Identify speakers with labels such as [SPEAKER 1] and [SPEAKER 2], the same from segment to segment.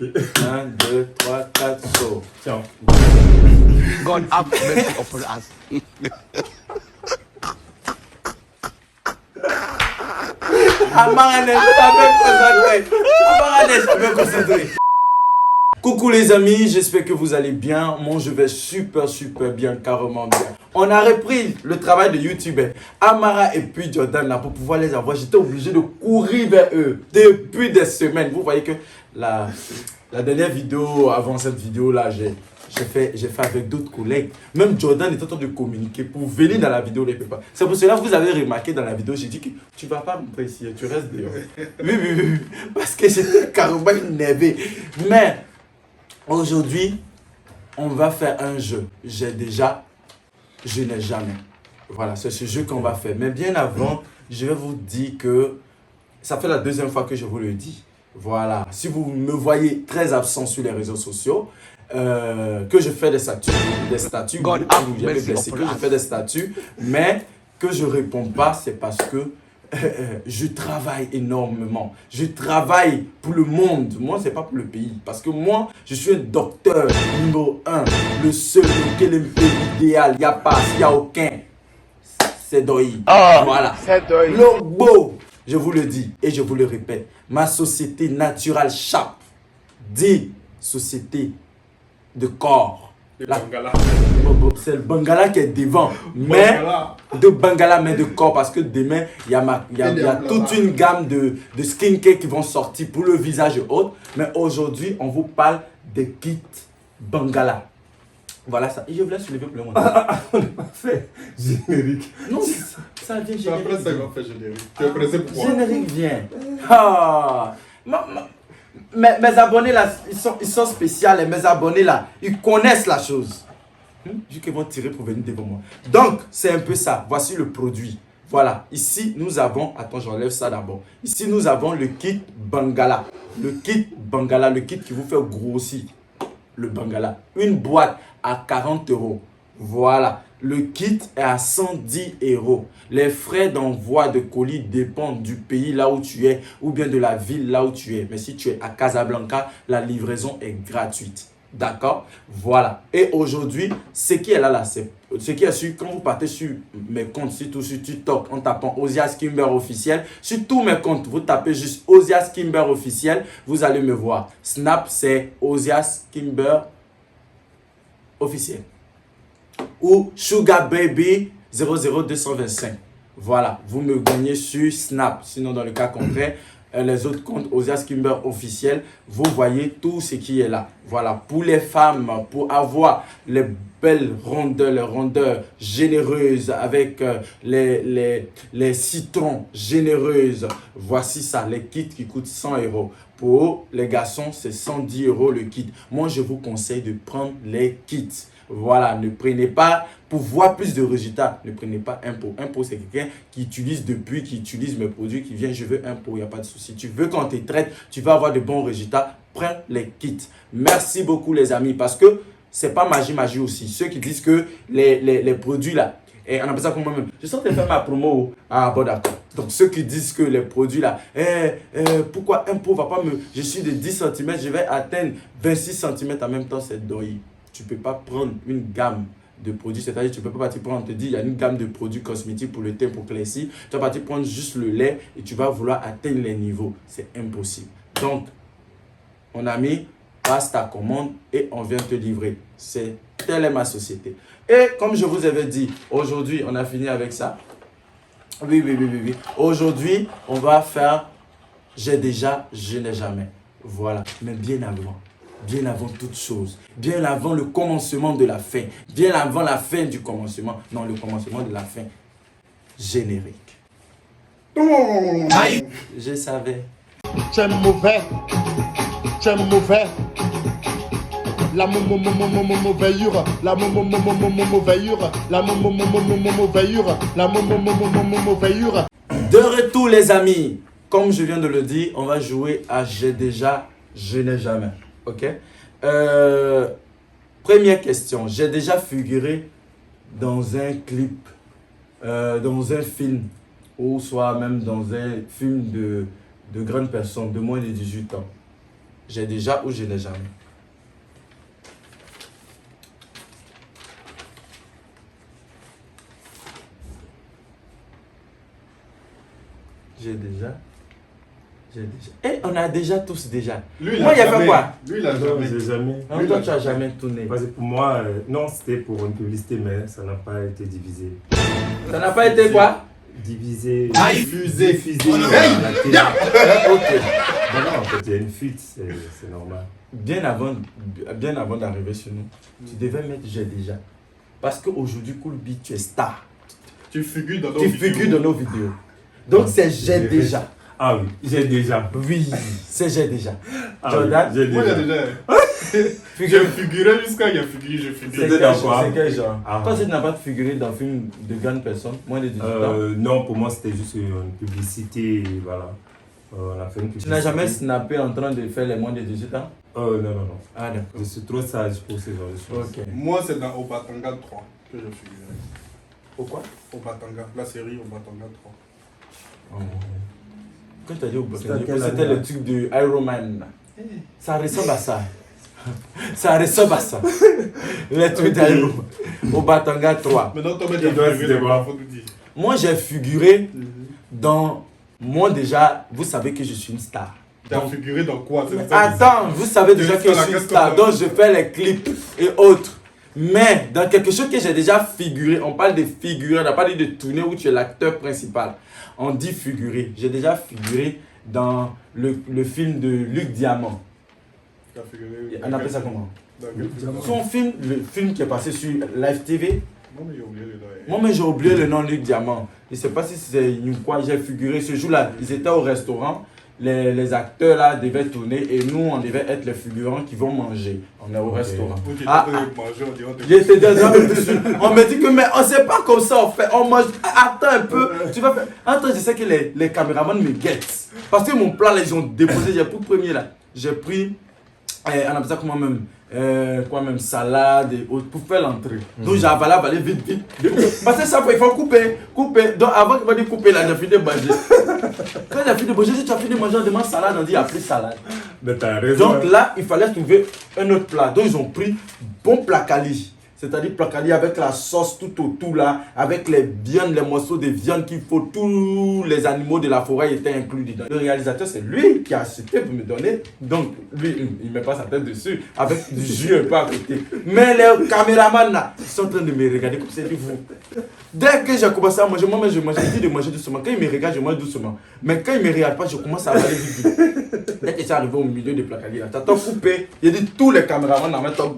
[SPEAKER 1] Ok.
[SPEAKER 2] 1, 2, 3, 4, saut.
[SPEAKER 1] Ciao.
[SPEAKER 3] God have mercy upon us.
[SPEAKER 2] Amarane, jamais concentré. Coucou les amis, j'espère que vous allez bien. Moi je vais super bien, carrément bien. On a repris le travail de YouTubeurs Amara et puis Jordan là pour pouvoir les avoir. J'étais obligé de courir vers eux depuis des semaines. Vous voyez que la dernière vidéo, avant cette vidéo là, j'ai fait avec d'autres collègues. Même Jordan est en train de communiquer pour venir dans la vidéo. C'est pour cela que vous avez remarqué dans la vidéo, j'ai dit que tu ne vas pas rentrer ici, tu restes dehors. Oui. Parce que j'étais carrément énervé. Mais aujourd'hui, on va faire un jeu. Je n'ai jamais. Voilà, c'est ce jeu qu'on va faire. Mais bien avant, je vais vous dire que ça fait la deuxième fois que je vous le dis. Voilà, si vous me voyez très absent sur les réseaux sociaux, que je fais des statuts, mais que je réponds pas, c'est parce que je travaille énormément. Je travaille pour le monde. Moi, c'est pas pour le pays. Parce que moi, je suis un docteur numéro 1. Le seul, lequel est l'idéal. Il n'y a pas, il n'y a aucun. C'est Doi. Voilà.
[SPEAKER 3] C'est Doi.
[SPEAKER 2] Le beau. Je vous le dis et je vous le répète. Ma société Natural Shop dit société de corps.
[SPEAKER 1] Bangala.
[SPEAKER 2] C'est le Bangala qui est devant. Mais de Bangala, mais de corps. Parce que demain, il y a toute une gamme de skincare qui vont sortir pour le visage et autres. Mais aujourd'hui, on vous parle des kits Bangala. Voilà ça. Et je voulais soulever pour le monde.
[SPEAKER 1] On n'a pas fait générique.
[SPEAKER 2] Non, ça vient générique.
[SPEAKER 1] Après ça, on va faire générique. Tu es pressé pour quoi?
[SPEAKER 2] Générique vient. Mes abonnés là, ils sont spéciaux et mes abonnés là, ils connaissent la chose. Vu qu'ils vont tirer pour venir devant moi. Donc, c'est un peu ça. Voici le produit. Voilà. Ici, nous avons... Attends, j'enlève ça d'abord. Ici, nous avons le kit Bangala. Le kit Bangala, le kit qui vous fait grossir. Le Bangala. Une boîte à 40 €. Voilà. Le kit est à 110 €. Les frais d'envoi de colis dépendent du pays là où tu es ou bien de la ville là où tu es. Mais si tu es à Casablanca, la livraison est gratuite. D'accord? Voilà. Et aujourd'hui, ce qui est là, c'est ce qui est sûr, quand vous partez sur mes comptes, surtout sur TikTok, en tapant Ozias Kimber officiel, sur tous mes comptes, vous tapez juste Ozias Kimber officiel, vous allez me voir. Snap, c'est Ozias Kimber officiel. Ou Sugar Baby 00225. Voilà, vous me gagnez sur Snap. Sinon, dans le cas contraire, les autres comptes Ozias Kimber officiel, vous voyez tout ce qui est là. Voilà, pour les femmes, pour avoir les belles rondeurs, les rondeurs généreuses avec les citrons généreuses. Voici ça, les kits qui coûtent 100 €. Pour les garçons, c'est 110 € le kit. Moi, je vous conseille de prendre les kits. Voilà, ne prenez pas, pour voir plus de résultats, ne prenez pas un pot. Un pot, c'est quelqu'un qui utilise depuis, qui utilise mes produits, qui vient, je veux un pot, il n'y a pas de souci. Tu veux qu'on te traite, tu vas avoir de bons résultats, prends les kits. Merci beaucoup les amis, parce que c'est pas magie aussi. Ceux qui disent que les produits là, et on appelle ça comme moi-même, je suis en train de faire ma promo. Ah bon d'accord. Donc ceux qui disent que les produits là, pourquoi un pot va pas me... Je suis de 10 cm, je vais atteindre 26 cm en même temps, c'est Doi. Tu ne peux pas prendre une gamme de produits, c'est-à-dire tu ne peux pas partir prendre, on te dit il y a une gamme de produits cosmétiques pour le teint, pour éclaircir, tu vas partir prendre juste le lait et tu vas vouloir atteindre les niveaux, c'est impossible. Donc, mon ami, passe ta commande et on vient te livrer. Telle est ma société. Et comme je vous avais dit, aujourd'hui, on a fini avec ça. Oui. Aujourd'hui, on va faire j'ai déjà, je n'ai jamais. Voilà, mais bien avant toute chose, bien avant le commencement de la fin, bien avant la fin du commencement, non, le commencement de la fin, générique. Aïe. Je savais.
[SPEAKER 3] Tu es mauvais. La mauvaisure, la mauvaisure, la mauvaisure.
[SPEAKER 2] De retour les amis, comme je viens de le dire, on va jouer à j'ai déjà, je n'ai jamais. Ok? Première question, j'ai déjà figuré dans un clip, dans un film, ou soit même dans un film de grandes personnes de moins de 18 ans. J'ai déjà ou je n'ai jamais. J'ai déjà. Et on a déjà tous déjà.
[SPEAKER 1] Lui,
[SPEAKER 2] Moi, il a fait quoi?
[SPEAKER 1] Lui, il a
[SPEAKER 4] Non,
[SPEAKER 1] jamais.
[SPEAKER 4] j'ai jamais.
[SPEAKER 2] Non, toi, tu n'as jamais tourné.
[SPEAKER 4] Parce que pour moi, non, c'était pour une publicité, mais ça n'a pas été divisé.
[SPEAKER 2] Ça n'a pas été quoi?
[SPEAKER 4] Divisé.
[SPEAKER 1] Diffusé.
[SPEAKER 4] Diffusé
[SPEAKER 1] Hey,
[SPEAKER 4] à la télé.
[SPEAKER 2] Ok.
[SPEAKER 4] Non, non, en fait, il y a une fuite, c'est normal.
[SPEAKER 2] Bien avant d'arriver chez nous, tu devais mettre j'ai déjà. Parce qu'aujourd'hui, Coolby, tu es star.
[SPEAKER 1] Tu figures dans nos
[SPEAKER 2] Tu
[SPEAKER 1] vidéos.
[SPEAKER 2] figures dans nos vidéos. Donc c'est j'ai déjà.
[SPEAKER 4] Ah oui, j'ai déjà.
[SPEAKER 2] Oui, c'est j'ai déjà.
[SPEAKER 4] Ah
[SPEAKER 2] Jordan,
[SPEAKER 4] oui, j'ai
[SPEAKER 1] Moi, il y a
[SPEAKER 4] déjà.
[SPEAKER 1] déjà. Je figurais jusqu'à il y a figuré, je
[SPEAKER 2] c'est
[SPEAKER 1] figurais.
[SPEAKER 4] C'était
[SPEAKER 2] quel
[SPEAKER 4] dans quoi?
[SPEAKER 2] c'est quel genre?
[SPEAKER 4] Ah.
[SPEAKER 2] Toi, tu n'as pas figuré dans un film de grandes personnes, moins de 18 ans.
[SPEAKER 4] Non, pour moi, c'était juste une publicité, voilà. On a fait une
[SPEAKER 2] Tu
[SPEAKER 4] publicité.
[SPEAKER 2] n'as jamais snappé en train de faire les moins de 18 ans?
[SPEAKER 4] Non, non, non.
[SPEAKER 2] Ah, d'accord.
[SPEAKER 4] Je suis trop sage pour ce genre de choses.
[SPEAKER 2] Ok.
[SPEAKER 1] Moi, c'est dans Obatanga 3 que je figurais.
[SPEAKER 2] Pourquoi?
[SPEAKER 1] Obatanga, la série Obatanga 3.
[SPEAKER 2] Quand tu as dit au
[SPEAKER 4] C'était à quelle
[SPEAKER 2] c'était
[SPEAKER 4] année,
[SPEAKER 2] le truc de Iron Man. Ça ressemble à ça. Ça ressemble à ça. Les trucs d'Iron Man. Au Batanga 3.
[SPEAKER 1] Maintenant, toi,
[SPEAKER 4] Il doit se
[SPEAKER 1] figuré
[SPEAKER 4] dévoir.
[SPEAKER 1] faut nous dire.
[SPEAKER 2] Moi, j'ai figuré dans. Moi, déjà, vous savez que je suis une star.
[SPEAKER 1] Tu as
[SPEAKER 2] Donc,
[SPEAKER 1] figuré dans quoi? C'est ça que
[SPEAKER 2] attends, vous savez déjà que je suis une star. Donc, je fais les clips et autres. Mais dans quelque chose que j'ai déjà figuré, on parle de figurer, on n'a pas dit de tourner où tu es l'acteur principal. On dit figurer. J'ai déjà figuré dans le film de Luc Diamant.
[SPEAKER 1] tu as figuré.
[SPEAKER 2] On appelle ça comment?
[SPEAKER 1] Dans quel film?
[SPEAKER 2] Son film, le film qui est passé sur Live TV.
[SPEAKER 1] Non, mais j'ai oublié le nom.
[SPEAKER 2] Moi, mais j'ai oublié le nom Luc Diamant. Je ne sais pas si c'est une quoi j'ai figuré. Ce jour-là, ils étaient au restaurant. Les acteurs là devaient tourner et nous, on devait être les figurants qui vont manger. On est au restaurant.
[SPEAKER 1] Où tu
[SPEAKER 2] Ah,
[SPEAKER 1] étais en train de manger, on dirait,
[SPEAKER 2] J'étais déjà dessus. On me dit que mais on sait pas comme ça on fait. On mange. Attends un peu. Tu vas faire. Attends, je sais que les caméramans me guettent. Parce que mon plat là, ils ont déposé. J'ai pour premier là. J'ai pris. On appelle ça comment même. Quoi même salade et autres pour faire l'entrée. Donc j'ai avalé vite vite. Parce que ça il faut couper. Donc avant qu'il va dire couper là, j'ai fini de manger. Quand j'ai fini de manger, si tu as fini de manger, on demande salade, on dit il n'y a plus de salade.
[SPEAKER 4] Mais t'as raison.
[SPEAKER 2] Donc là, il fallait trouver un autre plat. Donc ils ont pris bon placali. C'est-à-dire placali avec la sauce tout autour là, avec les viandes, les morceaux de viande qu'il faut, tous les animaux de la forêt étaient inclus dedans. Le réalisateur, c'est lui qui a acheté pour me donner. Donc lui, il met pas sa tête dessus, avec du jus un peu à côté. Mais les caméramans là, ils sont en train de me regarder comme c'est dit vous. Dès que j'ai commencé à manger, moi je mange, je dis de manger doucement. Quand il me regarde, je mange doucement. Mais quand il me regarde pas, je commence à avaler vite vite. Dès que c'est arrivé au milieu de placali là, t'as coupé. Il dit tous les caméramans en même temps.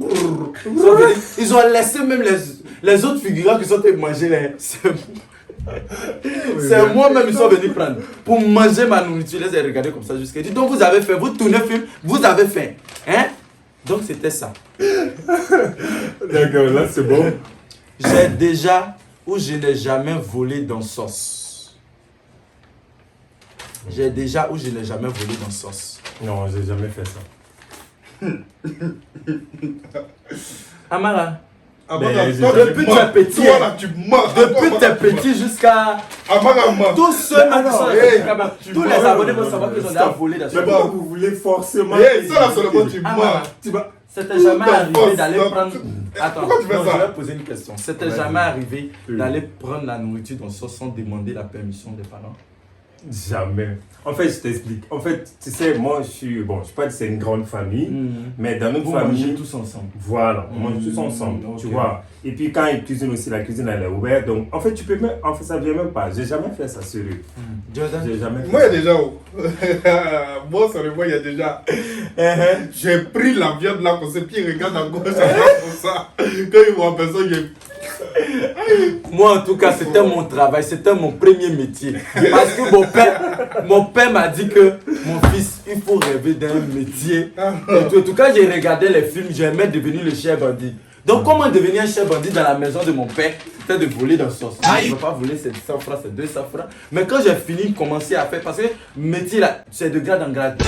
[SPEAKER 2] Ils ont laissé même les autres figurants qui sont venus manger les. C'est moi-même ils sont venus prendre. Pour manger ma nourriture, je les ai regardés comme ça jusqu'à dire. Donc vous avez fait, vous tournez film, vous avez fait. Hein? Donc c'était ça.
[SPEAKER 4] D'accord, là c'est bon.
[SPEAKER 2] J'ai déjà ou je n'ai jamais volé dans sauce. J'ai déjà ou je n'ai jamais volé dans sauce.
[SPEAKER 4] Non, j'ai jamais fait ça.
[SPEAKER 2] Amara,
[SPEAKER 1] Ah,
[SPEAKER 4] Mais
[SPEAKER 1] toi,
[SPEAKER 4] j'ai
[SPEAKER 1] toi,
[SPEAKER 4] jamais-
[SPEAKER 1] tu
[SPEAKER 2] depuis
[SPEAKER 1] mens.
[SPEAKER 2] tes petits,
[SPEAKER 1] Toi, là, tu mens.
[SPEAKER 2] depuis tes petits jusqu'à
[SPEAKER 1] Amara ment.
[SPEAKER 2] tous ceux
[SPEAKER 4] Ah
[SPEAKER 2] qui
[SPEAKER 4] non,
[SPEAKER 2] sont
[SPEAKER 1] hey,
[SPEAKER 2] tous les abonnés vont savoir qu'ils ont déjà volé dans
[SPEAKER 4] Mais
[SPEAKER 2] sauce.
[SPEAKER 4] bon, vous voulez forcément.
[SPEAKER 1] Hey, ça là seulement tu
[SPEAKER 2] Amara,
[SPEAKER 1] mens.
[SPEAKER 4] Tu vas.
[SPEAKER 2] c'était jamais
[SPEAKER 1] Tout
[SPEAKER 2] arrivé
[SPEAKER 1] est
[SPEAKER 2] d'aller
[SPEAKER 1] fausse,
[SPEAKER 2] prendre.
[SPEAKER 1] non.
[SPEAKER 2] Attends,
[SPEAKER 1] Pourquoi tu fais
[SPEAKER 2] non,
[SPEAKER 1] ça?
[SPEAKER 2] je vais poser une question. C'était
[SPEAKER 4] Vas-y.
[SPEAKER 2] jamais arrivé
[SPEAKER 4] Oui.
[SPEAKER 2] d'aller prendre la nourriture dans sauce sans demander la permission des parents.
[SPEAKER 4] Jamais. En fait, je t'explique. En fait, tu sais, moi, je suis pas que c'est une grande famille, mais dans notre
[SPEAKER 2] Vous mangez
[SPEAKER 4] famille,
[SPEAKER 2] tous ensemble.
[SPEAKER 4] voilà, on mange tous ensemble,
[SPEAKER 2] Ok.
[SPEAKER 4] tu vois. Et puis quand ils cuisinent aussi, la cuisine elle est ouverte. Donc, en fait, tu peux même, en fait, ça vient même pas. J'ai jamais fait ça, sérieux.
[SPEAKER 2] Jordan,
[SPEAKER 4] J'ai jamais fait
[SPEAKER 1] Moi, il y a
[SPEAKER 4] ça.
[SPEAKER 1] déjà. Moi, seulement, il y a déjà. J'ai pris la viande là, comme ça, puis il regarde à gauche, à droite, comme ça. Quand il voit personne, il est.
[SPEAKER 2] moi en tout cas, c'était mon travail, c'était mon premier métier. Parce que mon père m'a dit que mon fils, il faut rêver d'un métier. Et tout. En tout cas, j'ai regardé les films, j'aimais devenir le chef bandit. Donc, comment devenir un chef bandit dans la maison de mon père? C'était de voler dans sauce. Je ne peux pas voler ces 100 francs, ces 200 francs. Mais quand j'ai fini, commencer à faire, parce que métier là, c'est de grade en grade.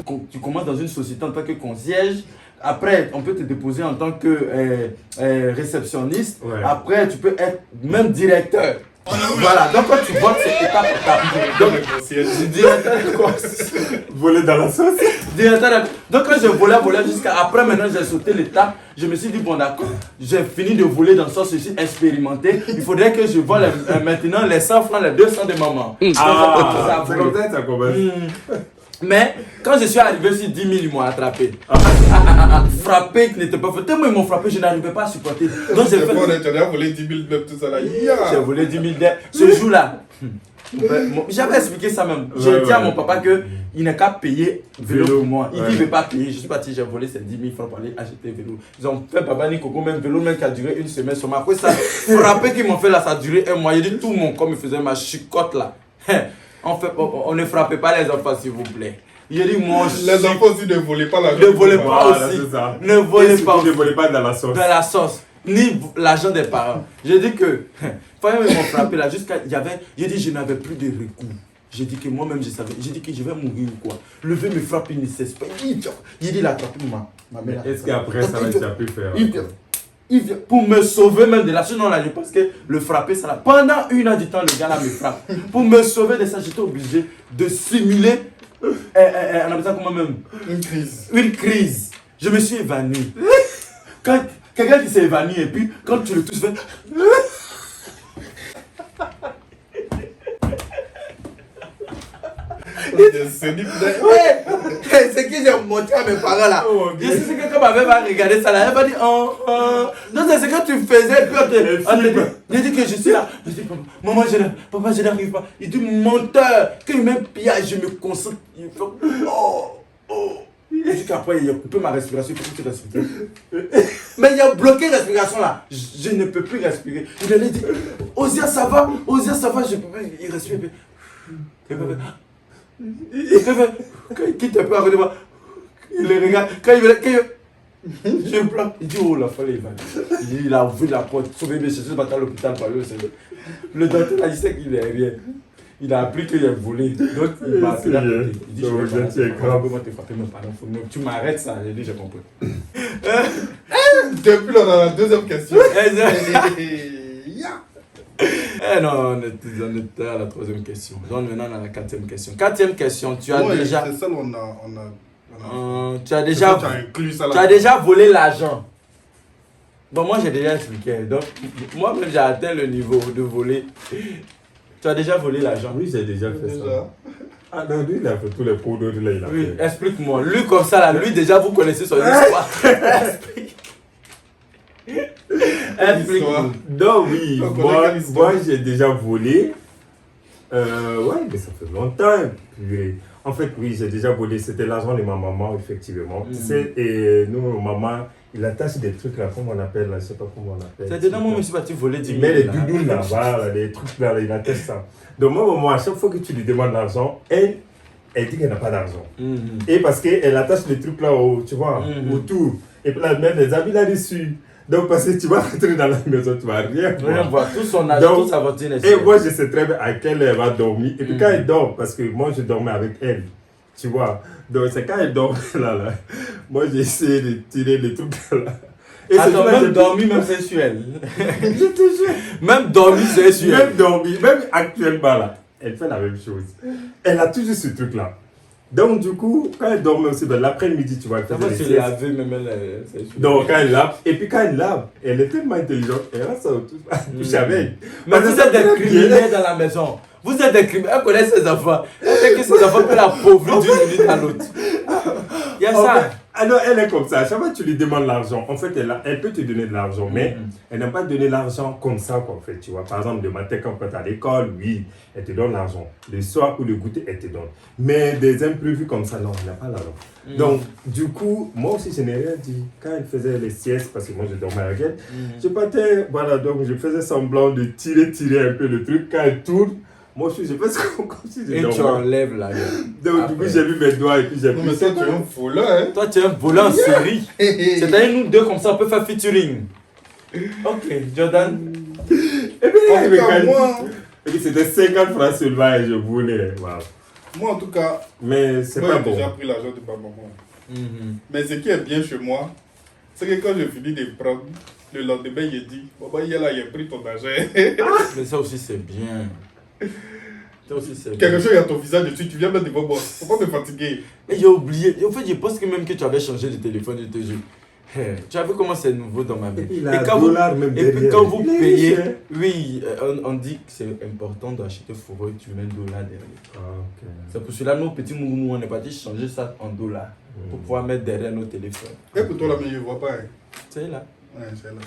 [SPEAKER 2] Quand tu commences dans une société en tant que concierge, après, on peut te déposer en tant que réceptionniste.
[SPEAKER 4] Ouais.
[SPEAKER 2] Après, tu peux être même directeur. Voilà, donc quand tu voles, c'est étape par étape. Donc, directeur de course.
[SPEAKER 4] Voler dans la sauce.
[SPEAKER 2] Donc quand je volais jusqu'à après, maintenant j'ai sauté l'étape. Je me suis dit, bon d'accord, j'ai fini de voler dans le sens, je suis expérimenté. Il faudrait que je vole maintenant les 100 francs, les 200 de maman.
[SPEAKER 4] Ah, c'est comme ça que ça commence.
[SPEAKER 2] Mais quand je suis arrivé sur 10 000, ils m'ont attrapé. Frappé qui n'était pas fait. Tellement ils m'ont frappé, je n'arrivais pas à supporter. Donc j'ai fait.
[SPEAKER 1] Tu as volé 10 000 bleues, tout ça là.
[SPEAKER 2] J'ai volé 10 000 dettes. Ce jour-là, j'avais expliqué ça même. J'ai dit à mon papa qu'il n'a qu'à payer vélo pour moi. Il dit qu'il ne veut pas payer. Je suis parti, j'ai volé ces 10 000 francs pour aller acheter vélo. Ils ont fait papa ni coco, même vélo même qui a duré une semaine sur ma. Après ça, frappé qu'ils m'ont fait là, ça a duré un mois. J'ai dit tout mon corps me faisait ma chicotte là. On ne frappez pas les enfants s'il vous plaît. Il dit moi
[SPEAKER 1] les enfants aussi ne volaient pas l'argent.
[SPEAKER 2] Ne volez pas aussi. Ne volez pas aussi.
[SPEAKER 4] Ne volez pas dans la sauce.
[SPEAKER 2] Dans la sauce. Ni l'argent des parents. J'ai dit que quand ils m'ont frappé là, jusqu'à j'ai dit je n'avais plus de recours. J'ai dit que moi-même je savais. J'ai dit que je vais mourir ou quoi. Le vœu me frappe, il ne cesse pas. Il dit il a attrapé ma mère.
[SPEAKER 4] Est-ce qu'après ça tu as pu faire?
[SPEAKER 2] Il vient pour me sauver même de là. Sinon là, je pense que le frapper ça là. Pendant 1 heure du temps, le gars là me frappe. Pour me sauver de ça, j'étais obligé de simuler on appelle ça comment même? Une crise. Je me suis évanoui. Quand quelqu'un qui s'est évanoui et puis quand tu le touches, fait. C'est que j'ai montré à mes parents là. Je sais que quand ma mère va regarder ça là, elle va dire non, c'est ce que tu faisais. Puis j'ai dit que je suis là. Je dis maman, papa, je n'arrive pas. Il dit menteur. Quand il met pillage, je me concentre. Il fait il dit qu'après il a coupé ma respiration. Il faut que tu respires. Mais il a bloqué la respiration là. Je ne peux plus respirer. Il lui a dit Ozia, ça va, je peux plus. Il respire. Quand il quitte un peu à côté de moi, il le regarde. Quand je pleure. Il dit oh la folle, il a vu la porte. Sauver mes chercher à l'hôpital par le docteur là, il sait qu'il est rien. Il a appris qu'il a volé. Donc il m'a appelé. Il dit je vais te frapper mes parents. Tu m'arrêtes ça. J'ai dit j'ai compris.
[SPEAKER 1] Depuis là, on a la deuxième question.
[SPEAKER 2] Non, on était à la 3e question. Donc maintenant on a la 4e question. 4e question, tu as déjà.
[SPEAKER 1] C'est ça,
[SPEAKER 2] tu as déjà volé l'argent. Bon, moi j'ai déjà expliqué. Donc, moi-même j'ai atteint le niveau de voler. Tu as déjà volé l'argent?
[SPEAKER 4] Oui, j'ai déjà fait ça. Ah non, lui il a fait tous les pots d'eau là.
[SPEAKER 2] Oui, explique-moi. Lui comme ça là, lui déjà vous connaissez son histoire. Explique-moi.
[SPEAKER 4] Non, oui, moi j'ai déjà volé. Ouais, mais ça fait longtemps. En fait, oui, j'ai déjà volé. C'était l'argent de ma maman, effectivement. Tu sais, et nous, maman, il attache des trucs là, comment on appelle là, je sais pas comment on appelle.
[SPEAKER 2] C'est dedans, moi, je suis parti voler 10 000.
[SPEAKER 4] Il met les doudounes là, voilà, les trucs là, il attache ça. Donc, moi, maman, à chaque fois que tu lui demandes l'argent, elle dit qu'elle n'a pas d'argent. Et parce qu'elle attache les trucs là, tu vois, autour. Et puis là, elle met les habits là-dessus. Donc, parce que tu vas rentrer dans la maison, tu vas rien
[SPEAKER 2] voir. Tout son argent, toute sa voiture.
[SPEAKER 4] Et moi, je sais très bien à quelle heure elle va dormir. Et puis quand elle dort, parce que moi, je dormais avec elle, tu vois. Donc, c'est quand elle dort là, moi, j'ai essayé de tirer les trucs là.
[SPEAKER 2] Et attends, même dormi, même sensuel. Je te jure. Même dormi, sensuel.
[SPEAKER 4] Même dormi, même actuellement là, elle fait la même chose. Elle a toujours ce truc là. Donc, du coup, quand elle dormait aussi, ben, l'après-midi, tu vois, elle faisait
[SPEAKER 2] les laver, même elle.
[SPEAKER 4] Donc, quand elle lave, et puis quand elle lave, elle est tellement intelligente, elle reste touche avec.
[SPEAKER 2] Mais vous êtes des criminels dans la maison. Vous êtes des criminels. Elle connaît ses enfants. Elle sait que ses enfants peuvent la pauvreté d'une minute à l'autre. Il y a ça.
[SPEAKER 4] Alors, elle est comme ça. À chaque fois que tu lui demandes l'argent, en fait, elle peut te donner de l'argent, mais elle n'aime pas donner l'argent comme ça, en fait. Tu vois, par exemple, le matin, quand tu es à l'école, oui, elle te donne l'argent. Le soir, pour le goûter, elle te donne. Mais des imprévus comme ça, non, elle n'a pas l'argent. Donc, du coup, moi aussi, je n'ai rien dit. Quand elle faisait les siestes, parce que moi, je dormais avec elle, je partais, voilà, donc je faisais semblant de tirer un peu le truc. Quand elle tourne, moi, je fais comme si je dormais.
[SPEAKER 2] Et tu enlèves là.
[SPEAKER 4] Donc, du coup, j'ai vu mes doigts et puis j'ai pris.
[SPEAKER 1] Mais toi, tu es un voleur, hein?
[SPEAKER 2] Toi, tu es un voleur en série. C'est-à-dire, nous deux, comme ça, on peut faire featuring. Ok, Jordan.
[SPEAKER 4] Et puis, c'était 50 francs seulement et je voulais. Wow.
[SPEAKER 1] Moi, en tout cas,
[SPEAKER 4] mais c'est pas bon.
[SPEAKER 1] J'ai déjà pris l'argent de ma maman. Mais ce qui est bien chez moi, c'est que quand je finis de prendre, Le lendemain, il dit, maman, il est là, il a pris ton argent.
[SPEAKER 2] Mais ça aussi, c'est bien. Ça aussi, c'est
[SPEAKER 1] Quelque
[SPEAKER 2] bien.
[SPEAKER 1] chose, il y a ton visage dessus, tu viens mettre devant moi. Faut pas me fatiguer.
[SPEAKER 2] Mais j'ai oublié. En fait, je pense que même que tu avais changé de téléphone, je te jure. Tu as vu comment c'est nouveau dans ma vie.
[SPEAKER 4] Il a
[SPEAKER 2] quand vous,
[SPEAKER 4] $, même
[SPEAKER 2] et puis
[SPEAKER 4] derrière.
[SPEAKER 2] quand vous
[SPEAKER 4] Il est
[SPEAKER 2] payez,
[SPEAKER 4] riche, hein.
[SPEAKER 2] oui, on dit que c'est important d'acheter fourreux, tu mets $, derrière.
[SPEAKER 4] Ah, ok.
[SPEAKER 2] C'est pour cela, nos petits moumous, on est parti changer ça en $, pour pouvoir mettre derrière nos téléphones.
[SPEAKER 1] Et pour toi, là, mais je vois pas. Hein.
[SPEAKER 2] C'est là.
[SPEAKER 1] Ouais, c'est là.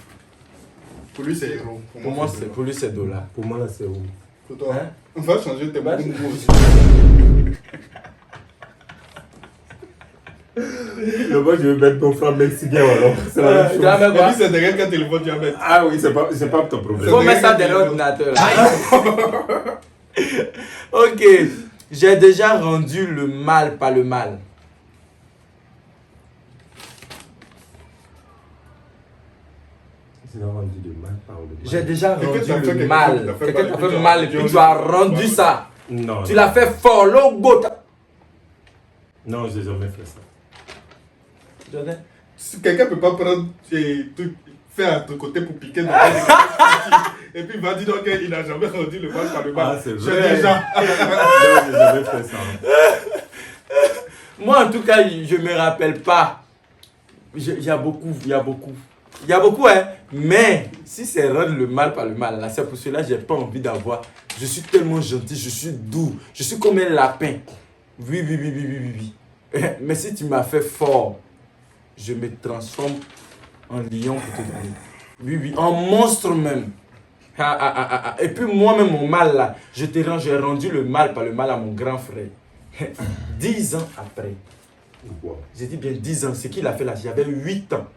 [SPEAKER 1] Pour lui, c'est héros.
[SPEAKER 2] Pour moi, c'est pour lui, c'est $.
[SPEAKER 4] Pour moi, là, c'est où?
[SPEAKER 1] Pour toi,
[SPEAKER 2] Hein?
[SPEAKER 1] on va changer tes
[SPEAKER 2] Bah,
[SPEAKER 1] mots aussi.
[SPEAKER 4] Mais moi, je vais mettre ton frère mexicain alors. C'est la même chose.
[SPEAKER 2] tu vas mettre
[SPEAKER 1] Et
[SPEAKER 2] quoi?
[SPEAKER 1] lui, c'est derrière quel téléphone tu vas mettre.
[SPEAKER 4] Ah oui, c'est pas ton problème.
[SPEAKER 2] Faut mettre ça derrière l'ordinateur. là. Ok. J'ai déjà rendu le mal, pas le mal.
[SPEAKER 4] Tu l'as rendu de mal par le mal.
[SPEAKER 2] J'ai déjà
[SPEAKER 1] Quelqu'un
[SPEAKER 2] rendu
[SPEAKER 1] t'a fait
[SPEAKER 2] le
[SPEAKER 1] quelque
[SPEAKER 2] mal.
[SPEAKER 1] chose, t'a fait
[SPEAKER 2] Quelqu'un
[SPEAKER 1] mal,
[SPEAKER 2] t'a
[SPEAKER 1] et
[SPEAKER 2] fait
[SPEAKER 1] puis
[SPEAKER 2] mal et puis tu as rendu ça.
[SPEAKER 4] Non.
[SPEAKER 2] Tu l'as fait fort, logo.
[SPEAKER 4] Non, j'ai jamais fait ça.
[SPEAKER 2] Jordan,
[SPEAKER 1] Si quelqu'un peut pas prendre et faire à ton côté pour piquer dans et puis il va dire qu'il n'a jamais rendu le mal par le mal.
[SPEAKER 4] Ah, c'est
[SPEAKER 1] J'ai
[SPEAKER 4] vrai.
[SPEAKER 1] déjà.
[SPEAKER 4] Non, j'ai jamais fait ça.
[SPEAKER 2] moi, en tout cas, je me rappelle pas. Il y a beaucoup, hein. Mais si c'est rendre le mal par le mal, là, c'est pour cela que j'ai pas envie d'avoir. Je suis tellement gentil, je suis doux, je suis comme un lapin. Oui. Mais si tu m'as fait fort, je me transforme en lion pour te donner. Oui, en monstre même. Et puis moi-même, mon mal là, j'ai rendu le mal par le mal à mon grand frère. 10 ans après.
[SPEAKER 4] Wow.
[SPEAKER 2] J'ai dit bien 10 ans, ce qu'il a fait là, j'avais 8 ans.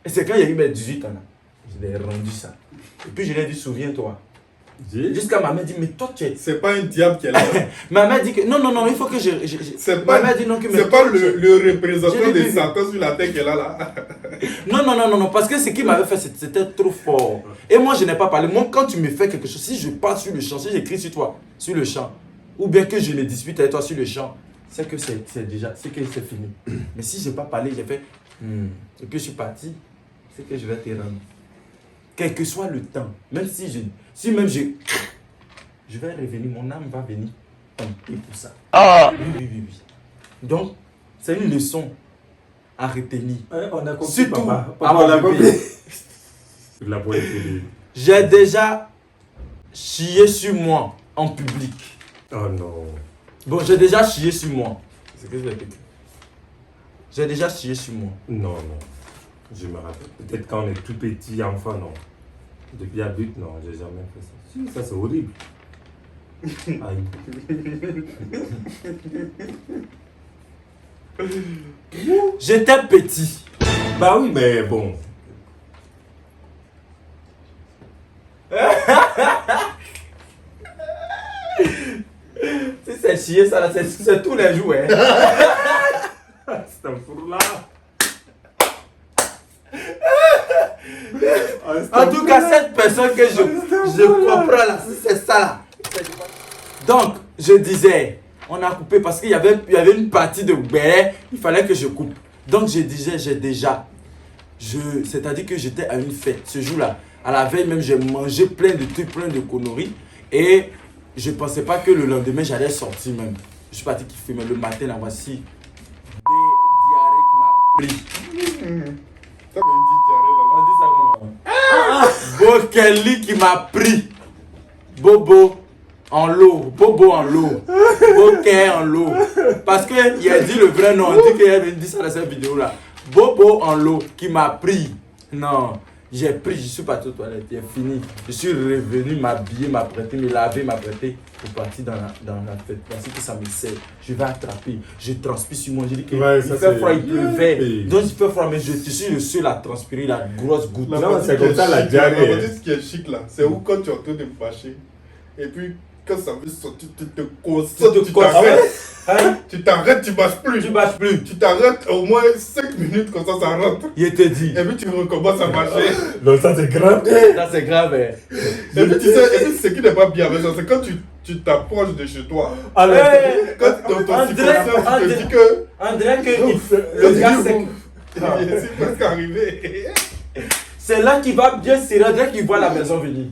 [SPEAKER 2] Et c'est quand il y a eu mes 18 ans là, je l'ai rendu ça. Et puis je lui ai dit, souviens-toi. Jusqu'à ma mère dit, mais toi tu es...
[SPEAKER 1] C'est pas un diable qui est là.
[SPEAKER 2] Ma mère dit que, non, il faut que
[SPEAKER 1] C'est
[SPEAKER 2] ma
[SPEAKER 1] pas,
[SPEAKER 2] mère dit non, que...
[SPEAKER 1] c'est pas le représentant
[SPEAKER 2] Je l'ai
[SPEAKER 1] de
[SPEAKER 2] vu.
[SPEAKER 1] Satan sur la terre qui est là.
[SPEAKER 2] Non, parce que ce qu'il m'avait fait, c'était trop fort. Et moi, je n'ai pas parlé. Moi, quand tu me fais quelque chose, si je parle sur le champ, si j'écris sur toi, sur le champ, ou bien que je me dispute avec toi sur le champ, c'est que c'est déjà, c'est que c'est fini. Mais si je n'ai pas parlé, j'ai fait, et puis je suis parti, c'est que je vais te rendre. Quel que soit le temps, même si je vais revenir, mon âme va venir tomber pour ça. Oui. Donc, c'est une leçon à retenir.
[SPEAKER 4] Ouais, on a compris,
[SPEAKER 2] Surtout
[SPEAKER 4] papa.
[SPEAKER 2] à
[SPEAKER 4] On a
[SPEAKER 2] mon
[SPEAKER 4] compris.
[SPEAKER 2] bébé.
[SPEAKER 4] La voix est télé.
[SPEAKER 2] J'ai déjà chié sur moi en public.
[SPEAKER 4] Oh non.
[SPEAKER 2] Bon, j'ai déjà chié sur moi. C'est ce que je vais te dire. J'ai déjà chié sur moi.
[SPEAKER 4] Non. Je me rappelle. Peut-être quand on est tout petit, enfant, non. Depuis adulte, non, j'ai jamais fait ça. Si, ça c'est horrible. Aïe.
[SPEAKER 2] J'étais petit.
[SPEAKER 4] Bah oui, mais bon.
[SPEAKER 2] Si c'est chier, ça là, c'est tous les jours. Hein.
[SPEAKER 4] C'est un four là.
[SPEAKER 2] En tout cas, cette personne que je comprends là, c'est ça là. Donc, je disais, on a coupé parce qu'il y avait une partie de béret, il fallait que je coupe. Donc, je disais, c'est-à-dire que j'étais à une fête ce jour-là. À la veille même, j'ai mangé plein de trucs, plein de conneries. Et je ne pensais pas que le lendemain, j'allais sortir même. Je suis parti kiffer, mais le matin, là, voici. Des diarrhées qui m'a pris.
[SPEAKER 1] Ça veut dire diarrhée là.
[SPEAKER 2] On dit ça comment? Bo Kelly qui m'a pris. Bobo en l'eau. Bobo en l'eau. Boké en l'eau. Parce qu'il a dit le vrai nom. On dit qu'il avait dit ça dans cette vidéo là. Bobo en l'eau qui m'a pris. Non. J'ai pris, je suis parti aux toilettes, il est fini. Je suis revenu m'habiller, m'apprêter, me laver, m'apprêter pour partir dans la fête. Parce que ça me sert. Je vais attraper, je transpire sur moi. Je dis que
[SPEAKER 4] Ouais,
[SPEAKER 2] il
[SPEAKER 4] ça,
[SPEAKER 2] fait
[SPEAKER 4] c'est-
[SPEAKER 2] froid, il pleuvait.
[SPEAKER 4] Oui.
[SPEAKER 2] Donc il fait froid, mais je suis le seul à transpirer la grosse goutte.
[SPEAKER 1] La
[SPEAKER 4] Non,
[SPEAKER 1] partie
[SPEAKER 4] c'est
[SPEAKER 1] qui est
[SPEAKER 4] comme ça, la
[SPEAKER 1] chic, là,
[SPEAKER 4] diarrhée,
[SPEAKER 1] la partie qui est chic là, c'est où quand tu es en train de me fâcher. Et puis quand ça veut sortir, tu te concentres, tu t'arrêtes.
[SPEAKER 2] Hein?
[SPEAKER 1] Tu t'arrêtes, tu marches plus.
[SPEAKER 2] Tu marches plus.
[SPEAKER 1] Tu t'arrêtes au moins 5 minutes comme ça rentre.
[SPEAKER 2] Il te dit.
[SPEAKER 1] Et puis tu recommences à marcher.
[SPEAKER 4] Non, ça c'est grave.
[SPEAKER 2] Ça c'est grave. Hein.
[SPEAKER 1] Et puis tu sais, et puis ce qui n'est pas bien avec ça, c'est quand tu t'approches de chez toi.
[SPEAKER 4] Alors,
[SPEAKER 1] Quand ton
[SPEAKER 2] André,
[SPEAKER 1] psychosocial, tu te
[SPEAKER 2] André.
[SPEAKER 1] dis que
[SPEAKER 2] On dirait que le gars c'est...
[SPEAKER 1] c'est presque arrivé.
[SPEAKER 2] C'est là qu'il va bien serrer, dès qu'il voit la maison venir.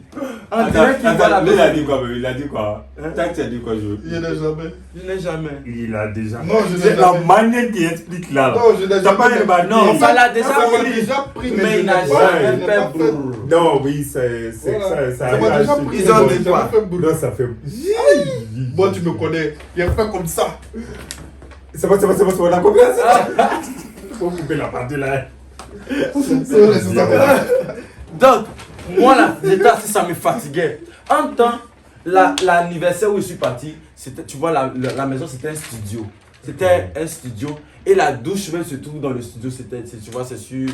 [SPEAKER 2] On dirait qu'il voit la
[SPEAKER 4] Attends, il
[SPEAKER 2] maison
[SPEAKER 4] a dit
[SPEAKER 2] venir.
[SPEAKER 4] quoi, bébé? Il a dit quoi? Tac, tu as dit quoi,
[SPEAKER 1] Il n'y en a jamais.
[SPEAKER 2] Je n'ai jamais.
[SPEAKER 4] Il a déjà.
[SPEAKER 1] Non, je n'ai
[SPEAKER 4] C'est la
[SPEAKER 1] jamais.
[SPEAKER 4] manière qu'il explique là.
[SPEAKER 1] Non, je n'ai
[SPEAKER 4] T'as pas
[SPEAKER 1] jamais.
[SPEAKER 4] remarqué?
[SPEAKER 2] Non, ça l'a déjà
[SPEAKER 1] Ça m'a
[SPEAKER 2] pris.
[SPEAKER 1] déjà pris,
[SPEAKER 2] Mais
[SPEAKER 1] je
[SPEAKER 2] il n'a
[SPEAKER 1] n'ai pas- je
[SPEAKER 2] jamais
[SPEAKER 1] n'ai
[SPEAKER 2] fait
[SPEAKER 1] pas fait.
[SPEAKER 2] brrr.
[SPEAKER 4] Non, oui, c'est
[SPEAKER 1] Voilà.
[SPEAKER 4] ça.
[SPEAKER 1] Ça
[SPEAKER 4] arrive
[SPEAKER 1] m'a
[SPEAKER 4] à
[SPEAKER 1] déjà
[SPEAKER 4] chez-
[SPEAKER 1] pris.
[SPEAKER 2] Ils ont
[SPEAKER 1] Bon,
[SPEAKER 2] dit
[SPEAKER 1] j'ai
[SPEAKER 2] quoi?
[SPEAKER 1] jamais fait boulot.
[SPEAKER 4] Non, ça fait.
[SPEAKER 1] Moi, tu me connais. Il a fait comme ça.
[SPEAKER 4] C'est bon, on a compris ça. Faut couper la partie là.
[SPEAKER 1] C'est ça.
[SPEAKER 2] Donc, moi là, j'étais assis, ça me fatiguait. En temps, l'anniversaire où je suis parti, c'était, tu vois, la maison c'était un studio. C'était un studio. Et la douche même se trouve dans le studio. Tu vois, c'est sur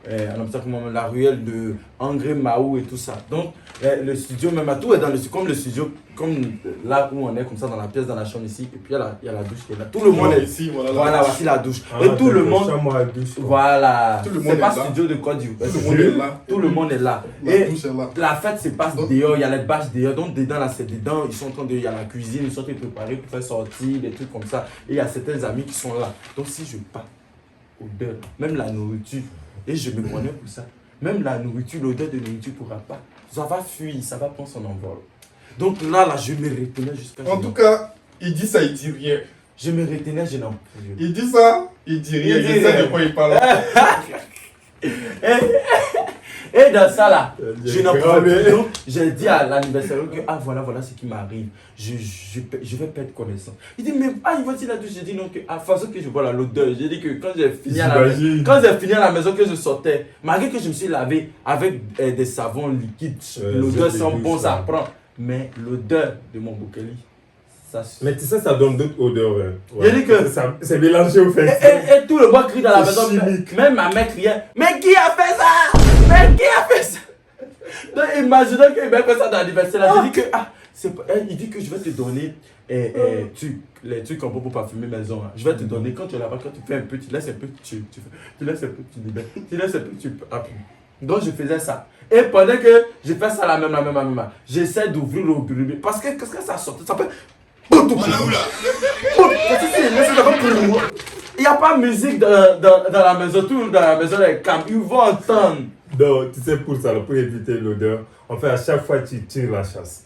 [SPEAKER 2] on appelle ça comment, la ruelle de André Mahou et tout ça. Donc, le studio, même à tout est dans le studio. Comme le studio, comme là où on est, comme ça, dans la pièce, dans la chambre ici. Et puis il y a la douche qui est là. Tout le monde est
[SPEAKER 1] ici.
[SPEAKER 2] Voilà, voici la douche.
[SPEAKER 4] Ah,
[SPEAKER 2] et tout le monde.
[SPEAKER 4] chambre à douche.
[SPEAKER 2] Voilà.
[SPEAKER 1] Tout le monde
[SPEAKER 2] C'est
[SPEAKER 1] est
[SPEAKER 2] pas
[SPEAKER 1] là.
[SPEAKER 2] studio de Côte d'Ivoire.
[SPEAKER 1] Tout le monde est là.
[SPEAKER 2] Tout le monde est là.
[SPEAKER 1] La
[SPEAKER 2] Et
[SPEAKER 1] douche est là.
[SPEAKER 2] la fête se passe dehors, il y a les bâches dehors. Donc dedans, là, c'est dedans, ils sont en train de. Il y a la cuisine, ils sont en train de préparer pour faire sortir, des trucs comme ça. Et il y a certains amis qui sont là. Donc si je pars, odeur, même la nourriture, et je me connais pour ça, même la nourriture, l'odeur de nourriture ne pourra pas. Ça va fuir, ça va prendre son envol. Donc là, je me retenais jusqu'à.
[SPEAKER 1] En tout cas, il dit ça, il dit rien.
[SPEAKER 2] Je me retenais, je n'en.
[SPEAKER 1] Il dit ça, il dit rien.
[SPEAKER 2] Il dit
[SPEAKER 1] Je sais
[SPEAKER 2] rien.
[SPEAKER 1] de quoi il parle.
[SPEAKER 2] Et dans ça là, je n'en
[SPEAKER 4] grave.
[SPEAKER 2] pouvais plus. Donc, j'ai dit à l'anniversaire que voilà ce qui m'arrive. Je vais perdre connaissance. Il dit, mais il va-t-il la douche? J'ai dit non, que à façon que je vois l'odeur, j'ai dit que quand j'ai fini à la maison, que je sortais, malgré que je me suis lavé avec des savons liquides, l'odeur
[SPEAKER 4] j'ai
[SPEAKER 2] sent
[SPEAKER 4] vu
[SPEAKER 2] bon,
[SPEAKER 4] ça.
[SPEAKER 2] ça prend. Mais l'odeur de mon bouqueli, ça se.
[SPEAKER 4] Mais tu sais, ça donne d'autres odeurs.
[SPEAKER 2] J'ai dit que-
[SPEAKER 4] C'est mélangé au fait.
[SPEAKER 2] Et tout le monde crie dans la
[SPEAKER 4] C'est
[SPEAKER 2] maison.
[SPEAKER 4] chimique.
[SPEAKER 2] Même ma mère criait, mais qui a fait ça? Mais qui a fait ça? Donc imaginez qu'il m'a fait ça dans l'anniversaire. J'ai dit que, il dit que je vais te donner les trucs qu'on peut pour parfumer maison. Hein. Je vais te donner, quand tu es là-bas, quand tu fais un peu, tu laisses un peu, tu laisses un peu, tu libères. Tu laisses un peu, tu appuies. Donc je faisais ça. Et pendant que je fais ça la même, j'essaie d'ouvrir le robinet. Parce que qu'est-ce que ça sort? Ça fait. Il n'y a pas de musique dans la maison, tout dans la maison est calme, ils vont entendre.
[SPEAKER 4] Non, tu sais, pour ça, pour éviter l'odeur, en fait, à chaque fois, tu tires la chasse.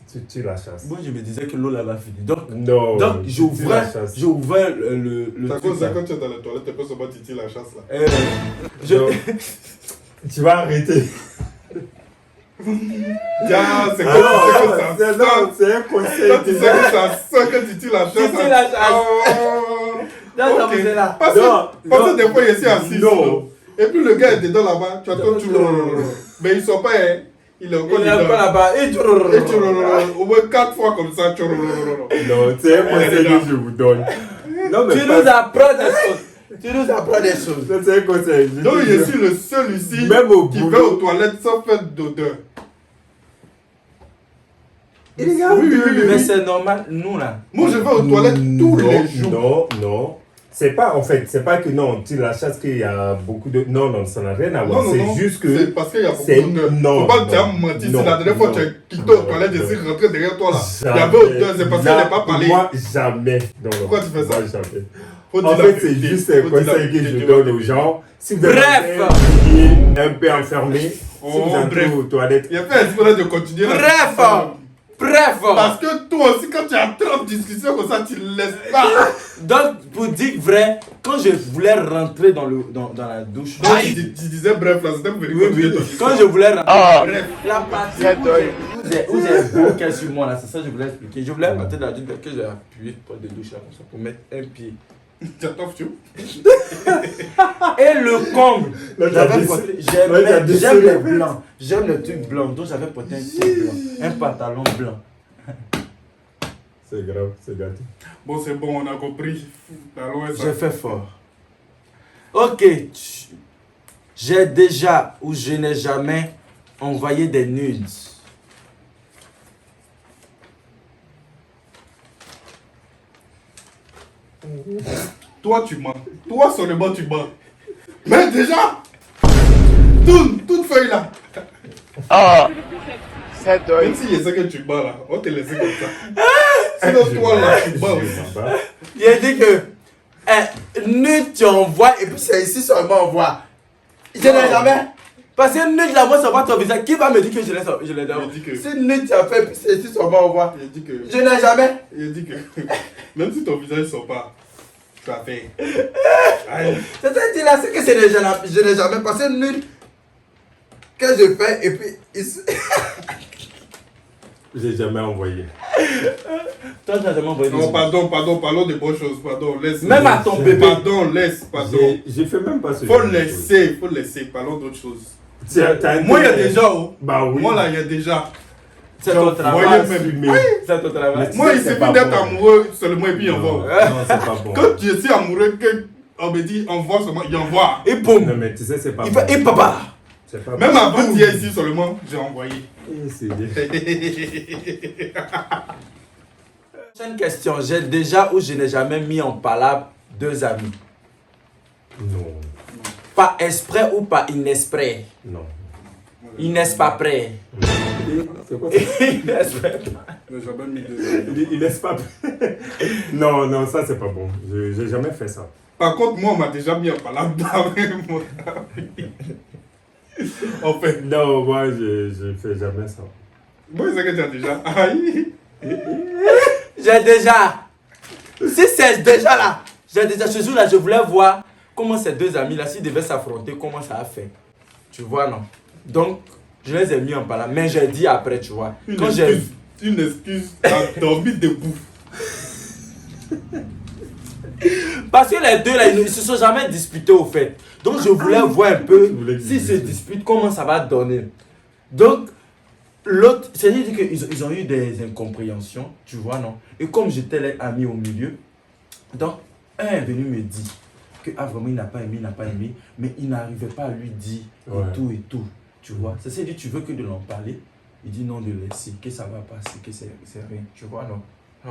[SPEAKER 2] Moi, je me disais que l'eau là va finir. Donc
[SPEAKER 4] Non.
[SPEAKER 2] j'ouvrais le
[SPEAKER 1] C'est à
[SPEAKER 2] truc
[SPEAKER 1] cause de
[SPEAKER 2] là.
[SPEAKER 1] quand tu es dans les toilettes, tu peux seulement titiller la chasse là.
[SPEAKER 4] Non. Tu vas arrêter.
[SPEAKER 1] C'est
[SPEAKER 4] Non,
[SPEAKER 1] comme ça sent.
[SPEAKER 4] non, c'est un conseil.
[SPEAKER 1] Quand tu sais que ça sent quand tu tires la chasse.
[SPEAKER 2] Titiller la chasse.
[SPEAKER 1] Oh.
[SPEAKER 2] Non, ça
[SPEAKER 1] Ok.
[SPEAKER 2] vous est là.
[SPEAKER 1] Parce
[SPEAKER 4] Non,
[SPEAKER 1] que des fois, il est assis.
[SPEAKER 4] Non.
[SPEAKER 1] Et puis le gars est dedans là-bas, tu attends, mais ils sont pas, hein. Il est encore
[SPEAKER 2] Il est encore
[SPEAKER 1] dedans.
[SPEAKER 2] là-bas. Et
[SPEAKER 1] Au moins 4 fois comme ça.
[SPEAKER 4] Non, c'est un conseil que je vous donne. Non, mais
[SPEAKER 2] tu nous apprends des choses. Tu nous apprends des choses.
[SPEAKER 4] Ça, c'est un conseil.
[SPEAKER 1] Donc je suis le seul ici
[SPEAKER 4] Même au
[SPEAKER 1] qui
[SPEAKER 4] boulot.
[SPEAKER 1] va aux toilettes sans faire d'odeur.
[SPEAKER 4] Et les gars,
[SPEAKER 1] Oui.
[SPEAKER 2] Mais c'est normal, nous là.
[SPEAKER 1] Moi je vais aux toilettes tous les jours.
[SPEAKER 4] Non. C'est pas, en fait, c'est pas que non, tu la chasse qu'il y a beaucoup de. Non, ça n'a rien à voir. C'est juste que.
[SPEAKER 1] C'est parce qu'il y a
[SPEAKER 4] c'est-
[SPEAKER 1] beaucoup d'odeur.
[SPEAKER 4] non,
[SPEAKER 1] Faut pas
[SPEAKER 4] non,
[SPEAKER 1] te dire mentir.
[SPEAKER 4] non,
[SPEAKER 1] C'est la dernière fois que tu
[SPEAKER 4] non,
[SPEAKER 1] es quitté aux
[SPEAKER 4] non,
[SPEAKER 1] toilettes et
[SPEAKER 4] non.
[SPEAKER 1] c'est rentré derrière toi là. Il y
[SPEAKER 4] Jamais.
[SPEAKER 1] avait odeur, c'est parce qu'elle n'est pas parlé.
[SPEAKER 4] Moi, jamais. Non.
[SPEAKER 1] Pourquoi tu fais ça?
[SPEAKER 4] Moi, jamais.
[SPEAKER 1] Faut dire
[SPEAKER 4] En
[SPEAKER 1] la
[SPEAKER 4] fait, c'est
[SPEAKER 1] vérité.
[SPEAKER 4] juste un
[SPEAKER 1] Faut dire la
[SPEAKER 4] conseil que
[SPEAKER 1] vérité,
[SPEAKER 4] je
[SPEAKER 1] tu
[SPEAKER 4] donne
[SPEAKER 1] vois.
[SPEAKER 4] aux gens. Si vous
[SPEAKER 2] Bref.
[SPEAKER 4] êtes un peu enfermé, si
[SPEAKER 1] Oh,
[SPEAKER 4] vous entrez
[SPEAKER 1] bref.
[SPEAKER 4] aux toilettes,
[SPEAKER 1] Il a fait exprès de continuer la
[SPEAKER 2] Bref.
[SPEAKER 1] discussion.
[SPEAKER 2] Bref.
[SPEAKER 1] Parce que toi aussi, quand tu as 30 discussions comme ça, tu ne laisses pas.
[SPEAKER 2] Donc, pour dire vrai, quand je voulais rentrer dans la douche,
[SPEAKER 1] Donc, tu disais bref là, c'était pour
[SPEAKER 2] oui,
[SPEAKER 1] continuer ton
[SPEAKER 2] quand je voulais rentrer,
[SPEAKER 1] Bref.
[SPEAKER 2] la partie où j'ai bloqué sur moi là, c'est ça que je voulais expliquer. Je voulais rentrer dans la douche, que j'ai appuyé pour de douche là, comme ça, pour mettre un pied.
[SPEAKER 1] Tu attends, tu
[SPEAKER 2] Et le comble,
[SPEAKER 4] Là, t'as
[SPEAKER 2] j'avais
[SPEAKER 4] décidé-
[SPEAKER 2] porté-
[SPEAKER 4] là, t'as
[SPEAKER 2] j'aime
[SPEAKER 4] décidé.
[SPEAKER 2] les blancs, j'aime les trucs blancs, donc j'avais porté un t-shirt blanc, un pantalon blanc.
[SPEAKER 4] c'est grave, c'est gâté.
[SPEAKER 1] Bon, c'est bon, on a compris. Allons,
[SPEAKER 2] J'ai fait fort. Ok, j'ai déjà ou je n'ai jamais envoyé des nudes.
[SPEAKER 1] Toi, tu mens. Toi, seulement, tu mens. Mais déjà, toute feuille là. Même si je sais que tu bats là, on te laisse comme ça. Sinon, toi là, tu bats aussi.
[SPEAKER 2] Il a dit que nude tu envoies et puis c'est ici seulement on voit. Je n'ai jamais. Parce que nul là, moi, ça voit ton visage. Qui va me dire que je l'ai
[SPEAKER 1] dit que-
[SPEAKER 2] Si nul, tu as fait, puis c'est seulement on voit.
[SPEAKER 1] Il a dit que.
[SPEAKER 2] Je n'ai jamais.
[SPEAKER 1] Il a dit que. Même si ton visage ne sort pas, tu as fait. Aïe.
[SPEAKER 2] C'est-à-dire là, c'est que je n'ai jamais passé nul. Que je fais, et puis.
[SPEAKER 4] J'ai jamais envoyé.
[SPEAKER 2] Toi, tu n'as jamais envoyé
[SPEAKER 1] Non, pardon, parlons de bonnes choses. Pardon, laisse.
[SPEAKER 2] Même à ton bébé.
[SPEAKER 1] Pardon, pardon.
[SPEAKER 4] J'ai fait même pas ce
[SPEAKER 1] Faut
[SPEAKER 4] genre de choses.
[SPEAKER 1] laisser. Parlons d'autres choses.
[SPEAKER 4] T'as
[SPEAKER 1] Moi, il y a
[SPEAKER 4] intérêt.
[SPEAKER 1] déjà. Oh.
[SPEAKER 4] Bah oui.
[SPEAKER 1] Moi, là, il y a déjà.
[SPEAKER 2] C'est ton
[SPEAKER 1] voyez
[SPEAKER 2] travail.
[SPEAKER 1] même.
[SPEAKER 2] C'est ton travail.
[SPEAKER 1] Moi, il
[SPEAKER 4] C'est
[SPEAKER 1] suffit
[SPEAKER 4] pas
[SPEAKER 1] d'être
[SPEAKER 4] bon.
[SPEAKER 1] amoureux seulement et puis il
[SPEAKER 4] Non,
[SPEAKER 1] envoie.
[SPEAKER 4] non, c'est pas bon.
[SPEAKER 1] Quand je suis amoureux, on me dit envoie seulement, il envoie.
[SPEAKER 2] Et boum.
[SPEAKER 4] Non, mais tu sais, c'est pas
[SPEAKER 2] Il
[SPEAKER 4] bon.
[SPEAKER 2] fait, et papa.
[SPEAKER 4] C'est pas
[SPEAKER 1] Même
[SPEAKER 4] bon.
[SPEAKER 1] avant d'hier ici seulement, j'ai envoyé.
[SPEAKER 4] Eh, c'est bien.
[SPEAKER 2] Prochaine question. J'ai déjà ou je n'ai jamais mis en palabre deux amis.
[SPEAKER 4] Non.
[SPEAKER 2] Pas exprès ou pas inexprès.
[SPEAKER 4] Non.
[SPEAKER 2] Il n'est pas prêt.
[SPEAKER 4] C'est quoi ça?
[SPEAKER 2] Il n'est pas prêt.
[SPEAKER 1] Mais j'ai jamais mis deux.
[SPEAKER 4] Il laisse pas. Non, non, ça c'est pas bon. J'ai jamais fait ça.
[SPEAKER 1] Par contre, moi, on m'a déjà mis en palabre avec mon ami. En fait,
[SPEAKER 4] Non, moi je fais jamais ça.
[SPEAKER 1] moi, c'est que tu as déjà. Aïe.
[SPEAKER 2] J'ai déjà. Si c'est déjà là. J'ai déjà ce jour-là, je voulais voir comment ces deux amis-là, s'ils devaient s'affronter, comment ça a fait. Tu vois, non? Donc, je les ai mis en palabre. Mais j'ai dit après, tu vois. Quand j'ai.
[SPEAKER 1] Une excuse, t'as dormi debout.
[SPEAKER 2] Parce que les deux là, ils ne se sont jamais disputés au fait. Donc je voulais voir un peu
[SPEAKER 4] Tu voulais qu'ils
[SPEAKER 2] s'ils se
[SPEAKER 4] discutent.
[SPEAKER 2] disputent, comment ça va donner. Donc l'autre, c'est-à-dire qu'ils ont eu des incompréhensions, tu vois, non? Et comme j'étais les amis au milieu, donc un est venu me dire que vraiment il n'a pas aimé, mais il n'arrivait pas à lui dire
[SPEAKER 4] Ouais.
[SPEAKER 2] et tout, tu vois. C'est-à-dire tu veux que de l'en parler, il dit non de laisser, que ça va passer, que c'est rien, tu vois, non? Oh.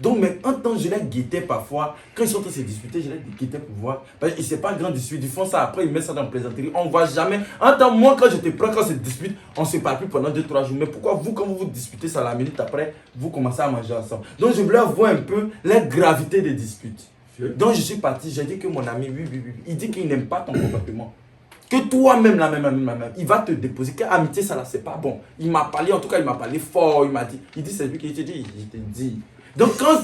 [SPEAKER 2] Donc, mais en temps, je les guettais parfois. Quand ils sont en train de se disputer, je les guettais pour voir. Parce que c'est pas grand dispute. Ils font ça après, ils mettent ça dans la plaisanterie. On voit jamais. En temps, moi, quand je te prends, quand on se dispute, on se parle plus pendant 2-3 jours. Mais pourquoi vous, quand vous vous disputez, ça la minute après, vous commencez à manger ensemble? Donc, je voulais voir un peu la gravité des disputes. Donc, je suis parti. J'ai dit que mon ami, oui. Il dit qu'il n'aime pas ton comportement. Que toi-même, il va te déposer. Que amitié, ça là, c'est pas bon. Il m'a parlé, en tout cas, il m'a parlé fort. Il m'a dit, c'est lui qui te dit, il te dit. Donc, quand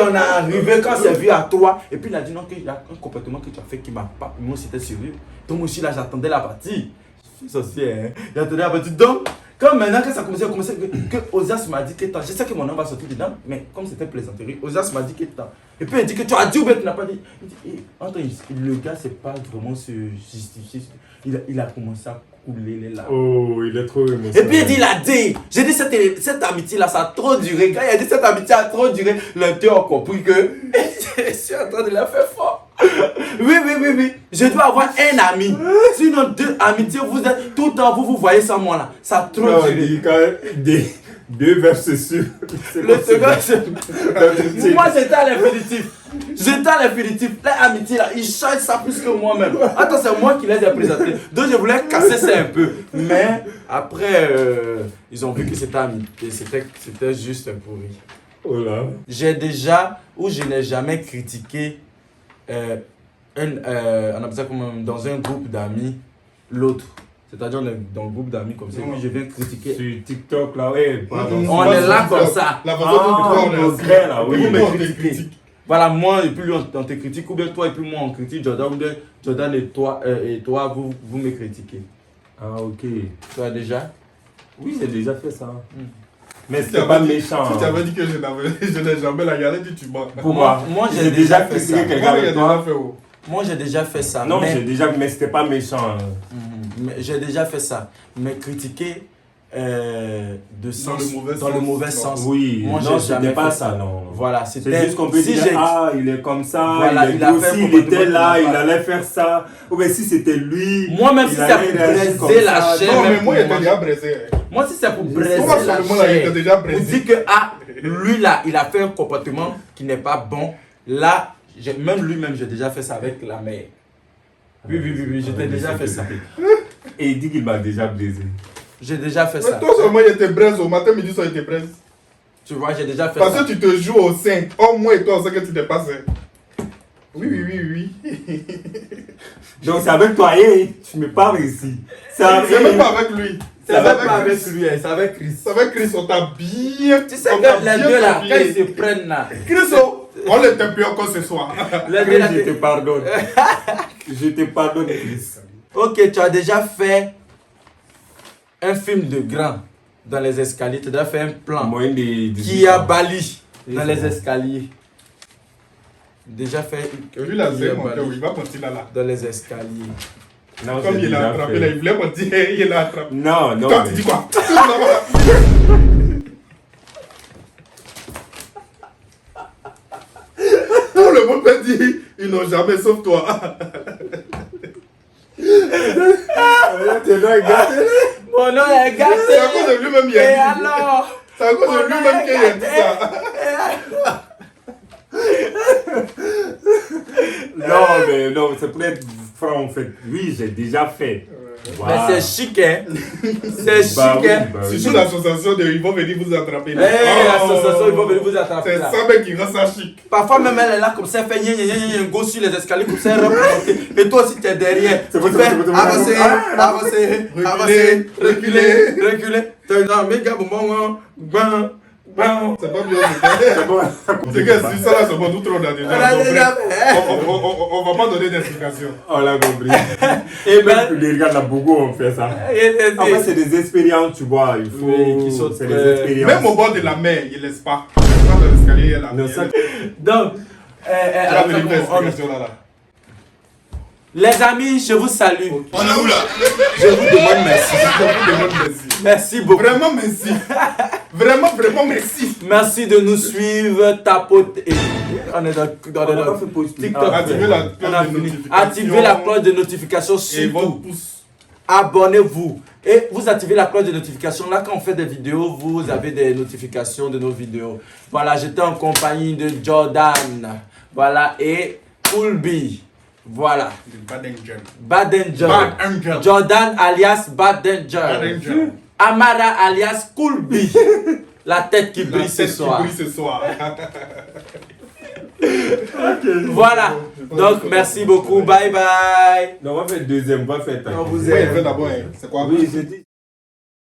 [SPEAKER 2] on est arrivé, quand c'est vu à toi, et puis il a dit non, qu'il y a un comportement que tu as fait qui m'a pas. Moi, c'était sérieux. Donc, moi aussi, là, j'attendais la partie. Je suis sorcier, hein. J'attendais la partie. Donc, quand maintenant que ça commençait, que Osias m'a dit que tant. Je sais que mon nom va sortir dedans, mais comme c'était plaisanterie, Osias m'a dit que tant. Et puis il dit que tu as dit ou bien tu n'as pas dit. Il dit, le gars, c'est pas vraiment se justifier. Il a commencé à couler les larmes.
[SPEAKER 4] Oh, il est trop émotionnel.
[SPEAKER 2] Et puis il a dit, j'ai dit cette amitié-là, ça a trop duré. Quand il a dit cette amitié a trop duré, les deux ont compris que je suis en train de la faire fort. Oui. Je dois avoir un ami. Sinon, deux amitiés, vous êtes tout le temps, vous voyez ça, moi là. Ça a trop
[SPEAKER 4] Non,
[SPEAKER 2] duré.
[SPEAKER 4] il dit quand deux verbes se suivent.
[SPEAKER 2] Le second, c'est. Moi, j'étais à l'infinitif. L'amitié là, ils changent ça plus que moi-même. Attends, c'est moi qui les ai présentés. Donc, je voulais casser ça un peu. Mais après, ils ont vu que c'était amitié. C'était juste un pourri.
[SPEAKER 4] Oh là.
[SPEAKER 2] J'ai déjà, ou je n'ai jamais critiqué on appelle ça comme dans un groupe d'amis, l'autre. C'est-à-dire dans le groupe d'amis comme ça, puis je viens critiquer.
[SPEAKER 4] Sur TikTok là, ouais.
[SPEAKER 2] On est là comme ça.
[SPEAKER 1] La façon dont
[SPEAKER 4] nos frères là, oui.
[SPEAKER 2] Vous me
[SPEAKER 1] on te
[SPEAKER 2] critiquez.
[SPEAKER 1] critique.
[SPEAKER 2] Voilà, moi et puis lui on te critique, ou bien toi et puis moi on critique Jordan, ou bien Jordan et toi vous me critiquez.
[SPEAKER 4] Ah, ok.
[SPEAKER 2] Toi déjà?
[SPEAKER 4] Oui, j'ai déjà fait ça. Mais
[SPEAKER 1] Si tu
[SPEAKER 4] c'était pas
[SPEAKER 1] avais dit-
[SPEAKER 4] méchant.
[SPEAKER 1] Si tu avais dit que je n'ai jamais la galère, tu mens.
[SPEAKER 4] Pour moi,
[SPEAKER 2] j'ai déjà fait
[SPEAKER 4] critiqué
[SPEAKER 2] ça.
[SPEAKER 4] quelqu'un
[SPEAKER 1] Moi, il a
[SPEAKER 4] avec
[SPEAKER 1] déjà
[SPEAKER 4] toi.
[SPEAKER 1] fait. Oh.
[SPEAKER 2] Moi j'ai déjà fait ça.
[SPEAKER 4] Non,
[SPEAKER 2] mais
[SPEAKER 4] mais c'était pas méchant.
[SPEAKER 2] j'ai déjà fait ça. Mais critiquer de sens,
[SPEAKER 1] Dans le mauvais
[SPEAKER 2] sens.
[SPEAKER 1] sens.
[SPEAKER 4] Oui,
[SPEAKER 2] Moi,
[SPEAKER 4] non,
[SPEAKER 2] j'ai jamais
[SPEAKER 4] c'était pas
[SPEAKER 2] fait
[SPEAKER 4] ça, non.
[SPEAKER 2] Voilà,
[SPEAKER 4] C'est
[SPEAKER 2] c'était
[SPEAKER 4] juste qu'on peut
[SPEAKER 2] si
[SPEAKER 4] dire,
[SPEAKER 2] j'ai-
[SPEAKER 4] ah, il est comme ça,
[SPEAKER 2] Voilà,
[SPEAKER 4] il
[SPEAKER 2] il
[SPEAKER 4] est
[SPEAKER 2] a fait
[SPEAKER 4] aussi,
[SPEAKER 2] un
[SPEAKER 4] il
[SPEAKER 2] comportement
[SPEAKER 4] était là,
[SPEAKER 2] qu'il
[SPEAKER 4] il
[SPEAKER 2] n'a pas.
[SPEAKER 4] allait faire ça. Ou bien si c'était lui.
[SPEAKER 2] Moi, même si
[SPEAKER 4] il
[SPEAKER 2] c'est
[SPEAKER 4] allait
[SPEAKER 2] pour
[SPEAKER 4] réagir comme
[SPEAKER 2] briser la
[SPEAKER 4] ça.
[SPEAKER 2] chaîne,
[SPEAKER 1] Non, mais
[SPEAKER 2] même
[SPEAKER 1] moi, il
[SPEAKER 2] pour
[SPEAKER 1] était déjà brisé.
[SPEAKER 2] Moi, si c'est pour briser
[SPEAKER 1] Comment
[SPEAKER 2] la
[SPEAKER 1] seulement là, il était
[SPEAKER 2] chaîne,
[SPEAKER 1] déjà
[SPEAKER 2] vous
[SPEAKER 1] brisé.
[SPEAKER 2] dites que lui là, il a fait un comportement qui n'est pas bon. Là, même lui-même, j'ai déjà fait ça avec la mère. Oui, j'ai déjà fait ça.
[SPEAKER 4] Et il dit qu'il m'a déjà brisé.
[SPEAKER 2] J'ai déjà fait
[SPEAKER 1] Mais
[SPEAKER 2] ça.
[SPEAKER 1] toi seulement, il était braise. Au matin, midi, soir, il était braise.
[SPEAKER 2] Tu vois, j'ai déjà fait
[SPEAKER 1] Parce
[SPEAKER 2] ça.
[SPEAKER 1] que tu te joues au 5. Or, moi et toi, on sait que tu n'es pas 5. Oui.
[SPEAKER 4] Donc c'est avec toi, tu me parles ici.
[SPEAKER 1] C'est même pas avec lui.
[SPEAKER 2] C'est même pas avec lui, c'est avec Chris.
[SPEAKER 1] C'est avec Chris, on t'a bien.
[SPEAKER 2] Tu sais que les deux là, quand ils se prennent là.
[SPEAKER 1] Chris, on les tape encore ce soir.
[SPEAKER 2] Les deux là,
[SPEAKER 4] Je te pardonne. Je te pardonne, Chris.
[SPEAKER 2] Ok, tu as déjà fait un film de grand dans les escaliers. Tu as déjà fait un plan
[SPEAKER 4] Moyen de
[SPEAKER 2] qui a Bali dans les escaliers. Déjà fait.
[SPEAKER 1] Lui, là,
[SPEAKER 2] qui
[SPEAKER 1] c'est
[SPEAKER 2] a
[SPEAKER 1] mon
[SPEAKER 2] Bali
[SPEAKER 1] cœur, il va continuer là.
[SPEAKER 2] dans les escaliers.
[SPEAKER 4] Non,
[SPEAKER 1] Comme
[SPEAKER 4] j'ai
[SPEAKER 1] il a
[SPEAKER 4] déjà
[SPEAKER 1] attrapé
[SPEAKER 4] fait.
[SPEAKER 1] là, il voulait me dire, il a attrapé.
[SPEAKER 4] Non, non.
[SPEAKER 1] Toi,
[SPEAKER 4] mais-
[SPEAKER 1] tu dis quoi? Tout le monde peut dire, ils n'ont jamais sauf toi.
[SPEAKER 4] Tu dois regarder.
[SPEAKER 2] Mon nom est gâté.
[SPEAKER 1] C'est à cause de lui-même, il
[SPEAKER 2] Et
[SPEAKER 1] a dit.
[SPEAKER 2] alors?
[SPEAKER 1] C'est à cause de lui-même qu'il a dit ça.
[SPEAKER 4] Non, mais non, c'est pour être franc en fait. Oui, j'ai déjà fait.
[SPEAKER 2] Mais c'est chic, hein? C'est chic,
[SPEAKER 4] Bah oui,
[SPEAKER 2] hein?
[SPEAKER 4] bah oui.
[SPEAKER 1] Surtout l'association de ils vont venir vous attraper.
[SPEAKER 2] Eh, l'association, ils vont venir vous attraper.
[SPEAKER 1] C'est
[SPEAKER 2] là.
[SPEAKER 1] ça mec qui rend ça chic.
[SPEAKER 2] Parfois même elle est là comme ça, elle fait un go sur les escaliers comme ça, elle remonte. Et toi aussi tu es derrière.
[SPEAKER 4] C'est bon,
[SPEAKER 2] Tu
[SPEAKER 4] c'est
[SPEAKER 2] fais
[SPEAKER 4] bon, c'est bon.
[SPEAKER 2] avancer,
[SPEAKER 4] Ah,
[SPEAKER 2] avancer,
[SPEAKER 1] reculer,
[SPEAKER 2] avancer,
[SPEAKER 1] reculer.
[SPEAKER 2] reculer. T'es dans mes gars, bon, ban.
[SPEAKER 1] C'est pas bien.
[SPEAKER 4] C'est bon.
[SPEAKER 1] C'est que si ça là, c'est bon, nous trop dans déjà.
[SPEAKER 2] On a
[SPEAKER 1] Donc,
[SPEAKER 2] déjà
[SPEAKER 1] bref,
[SPEAKER 2] fait.
[SPEAKER 1] on va pas donner d'explication.
[SPEAKER 4] On l'a compris. Et même les gars de la Bogo ont fait ça. En fait, c'est des expériences, tu vois. Il faut.
[SPEAKER 2] Oui, qui sont
[SPEAKER 4] c'est
[SPEAKER 2] très-
[SPEAKER 4] des expériences.
[SPEAKER 1] Même au bord de la mer, il laisse pas. Dans l'escalier, il y a la
[SPEAKER 4] Non,
[SPEAKER 1] mer.
[SPEAKER 4] ça-
[SPEAKER 2] Donc,
[SPEAKER 1] Tu vas venir faire l'explication là.
[SPEAKER 2] les amis, je vous salue.
[SPEAKER 1] On est où là?
[SPEAKER 2] Je vous demande merci.
[SPEAKER 1] Je vous demande merci.
[SPEAKER 2] Merci beaucoup.
[SPEAKER 1] Vraiment merci. Vraiment merci.
[SPEAKER 2] Merci de nous suivre, tapoter. On est dans
[SPEAKER 4] On n'a pas fait pause.
[SPEAKER 2] TikTok.
[SPEAKER 4] Ah,
[SPEAKER 1] Activez la
[SPEAKER 2] On a
[SPEAKER 1] cloche de
[SPEAKER 2] fini.
[SPEAKER 1] notification.
[SPEAKER 2] Activez la cloche de notification
[SPEAKER 1] Et votre
[SPEAKER 2] surtout.
[SPEAKER 1] pouce.
[SPEAKER 2] Abonnez-vous. Et vous activez la cloche de notification. Là, quand on fait des vidéos, vous avez des notifications de nos vidéos. Voilà, j'étais en compagnie de Jordan. Voilà, et Coolby. Voilà.
[SPEAKER 1] Bad Angel.
[SPEAKER 2] Bad Angel.
[SPEAKER 1] Bad Angel.
[SPEAKER 2] Jordan alias Bad
[SPEAKER 1] Bad
[SPEAKER 2] Angel.
[SPEAKER 1] Angel.
[SPEAKER 2] Amara alias Coolby. La tête qui brille
[SPEAKER 1] La
[SPEAKER 2] ce
[SPEAKER 1] tête qui
[SPEAKER 2] soir.
[SPEAKER 1] brille ce soir.
[SPEAKER 2] Voilà. Donc, merci beaucoup. Bye bye.
[SPEAKER 4] Non, on va faire le deuxième, on va faire ta.
[SPEAKER 2] On vous
[SPEAKER 1] Ouais,
[SPEAKER 2] aime.
[SPEAKER 1] fais d'abord, hein. C'est quoi?
[SPEAKER 4] Oui, je dis.